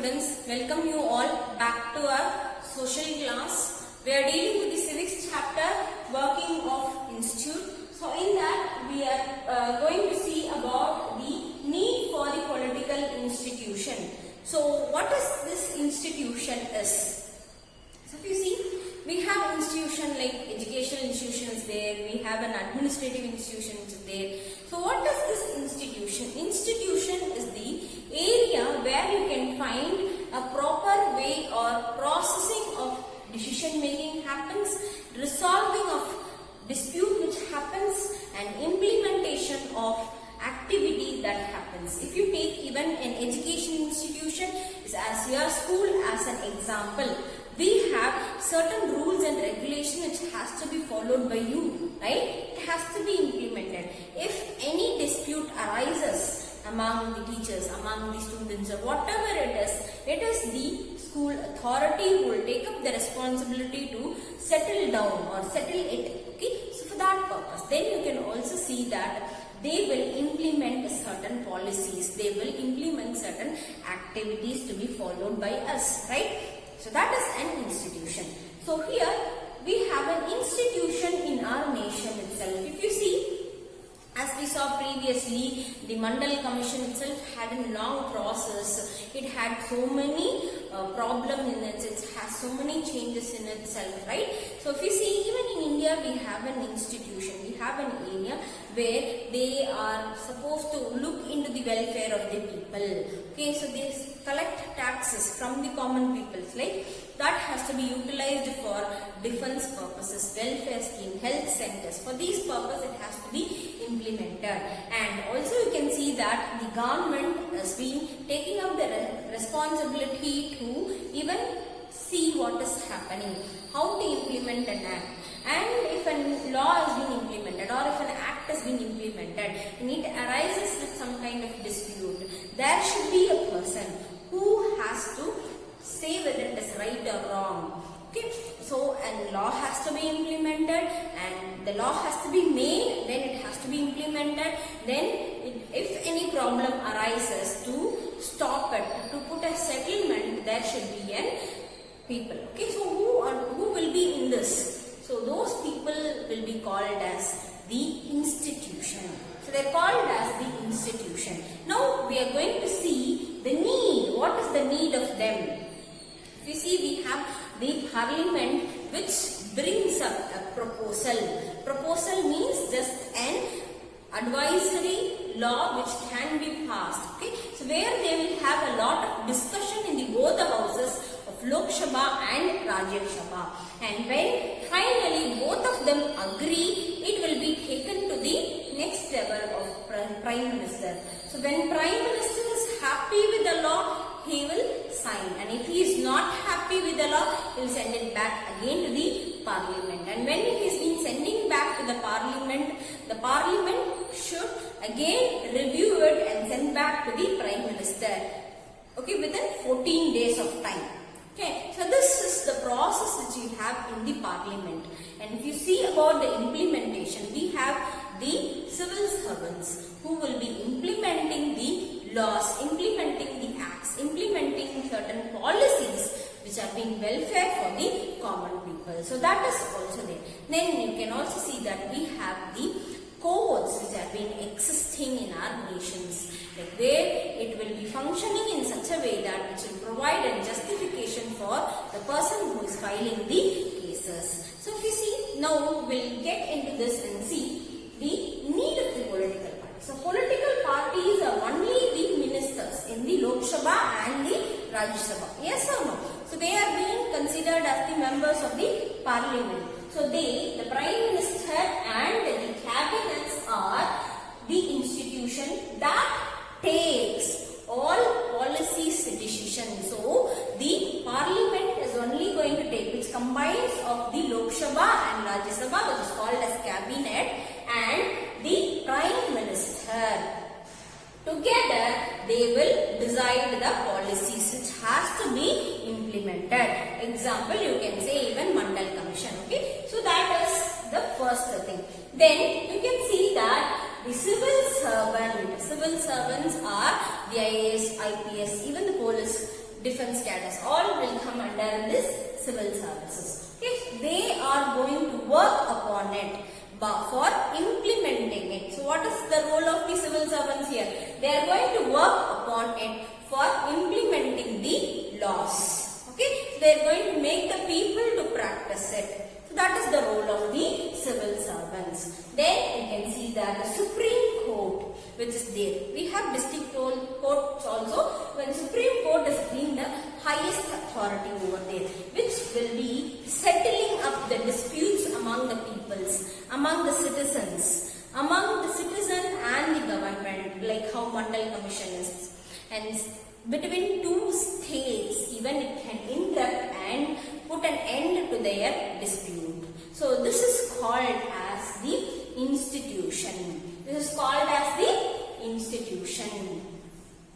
students, welcome you all back to our social class. We are dealing with the civics chapter, working of institute. So in that we are going to see about the need for the political institution. So what is this institution is? So if you see, we have institution like educational institutions there, we have an administrative institutions there. So what is this institution? Institution is the area where you can find a proper way or processing of decision making happens, resolving of dispute which happens, and implementation of activity that happens. If you take even an education institution as your school as an example, we have certain rules and regulations which has to be followed by you, right? It has to be implemented. If any dispute arises among the teachers, among the students, or whatever it is the school authority who will take up the responsibility to settle down or settle it. Okay, so for that purpose, then you can also see that they will implement certain policies, they will implement certain activities to be followed by us, right? So that is an institution. So here we have an institution in our nation itself. If you see, as we saw previously, the Mandal Commission itself had a long process. It had so many problems in it. It has so many changes in itself, right? So if you see, even in India, we have an institution. We have an area where they are supposed to look into the welfare of the people. Okay, so they collect taxes from the common peoples, like that has to be utilized for defense purposes, welfare scheme, health centers. For these purposes, it has to be implemented. And also you can see that the government has been taking up the responsibility to even see what is happening, how to implement an act. And if a law has been implemented or if an act has been implemented and it arises with some kind of dispute, there should be a person who has to say whether it is right or wrong. Okay, so a law has to be implemented and the law has to be made, then it has to be implemented. Then if any problem arises, to stop it, to put a settlement, there should be a people. Okay, so who will be in this? So those people will be called as the institution. So they are called as the institution. Now we are going to see the need. What is the need of them? If you see, we have the parliament which brings up a proposal. Proposal means just an advisory law which can be passed. Okay, so where they will have a lot of discussion in the both the houses of Lok Sabha and Rajya Sabha. And when finally both of them agree, it will be taken to the next level of Prime Minister. So when Prime Minister is happy with the law, he will sign. And if he is not happy with the law, he will send it back again to the Parliament. And when he has been sending back to the Parliament should again review it and send back to the Prime Minister. Okay, within 14 days of time. Okay, so this is the process which you have in the Parliament. And if you see about the implementation, we have the civil servants who will be implementing the laws, implementing the acts, implementing certain policies which are being welfare for the common people. So that is also there. Then you can also see that we have the codes which have been existing in our nations, like where it will be functioning in such a way that it will provide a justification for the person who is filing the cases. So if you see, now we'll get into this and see the need of the political party. So political parties are only the ministers in the Lok Sabha and the Rajya Sabha. Yes or no? So they are being considered as the members of the parliament. So the Prime Minister and the cabinets are the institution that takes all policies decisions. So the parliament is only going to take, which combines of the Lok Sabha and Rajya Sabha, which is called as cabinet, and the Prime Minister. Together they will decide the policies which has to be implemented. Example, you can say even Mandal Commission. Okay, so that is the first thing. Then you can see that the civil servants are the IAS, IPS, even the police. defense cadres, all will come under this civil services. Okay, they are going to work upon it for implementing it. So what is the role of the civil servants here? They are going to work upon it for implementing the laws. Okay, so they are going to make the people to practice it. So that is the role of the civil servants. Then you can see that the Supreme Court, which is there. We have district courts also. When Supreme Court is being the highest authority over there, which will be settling up the disputes among the peoples, among the citizens and the government, like how Mandal Commission is. And between two states, even it can interrupt and put an end to their dispute. So this is called as the institution. This is called as the institution.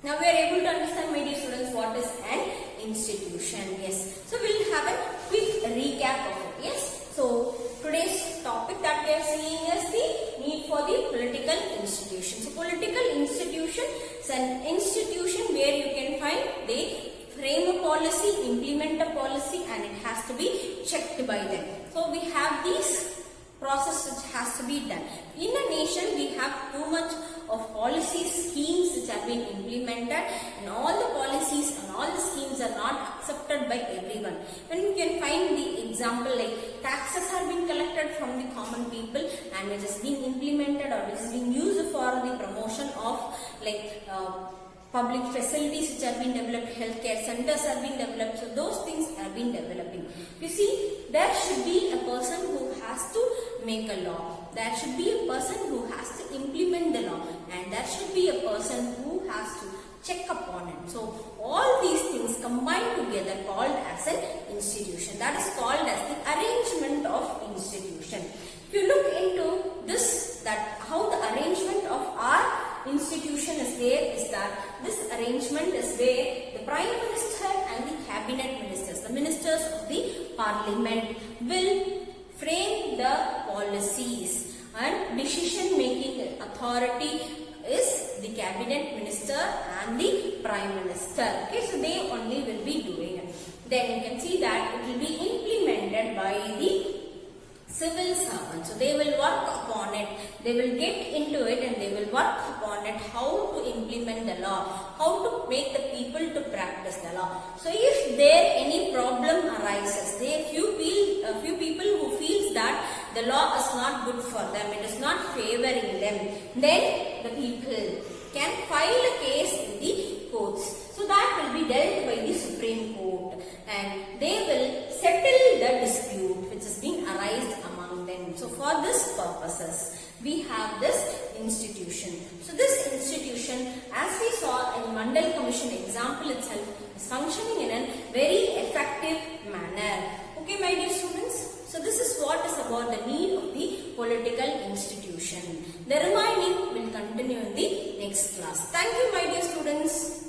Now we are able to understand, my dear students, what is an institution. Yes. So we will have a quick recap of it. Yes. So today's topic that we are seeing is the need for the political institution. So political institution is an institution where you can find they frame a policy, implement a policy, and it has to be checked by them. So we have these process which has to be done. In a nation, we have too much of policy schemes which have been implemented, and all the policies and all the schemes are not accepted by everyone. When you can find the example like taxes are being collected from the common people and which is being implemented or which is being used for the promotion of like public facilities which have been developed, healthcare centers have been developed, so those things have been developing. You see, there should be a person who has to make a law. There should be a person who has to implement the law, and there should be a person who has to check upon it. So all these things combined together called as an institution. That is called as the arrangement of institution. If you look into this, that how the arrangement of our institution is there is that this arrangement is where the Prime Minister and the Cabinet Ministers, the Ministers of the Parliament, will frame the policies, and decision making authority is the Cabinet Minister and the Prime Minister. Okay, so they only will be doing it. Then you can see that it will be implemented by the civil servants. So they will work upon it, they will get into it, and they will work upon it how to implement the law, how to make the people to practice the law. So if there any problem arises, there a few people who feels that the law is not good for them, it is not favoring them, then the people can file a case in the courts. So that will be dealt by the Supreme Court, and they will settle the dispute which is being arised among them. So for this purposes, we have this institution. So this institution, as we saw in Mandal Commission example itself, is functioning in a very effective manner. Okay, my dear students. So this is what is about the need of the political institution. The remaining will continue in the next class. Thank you, my dear students.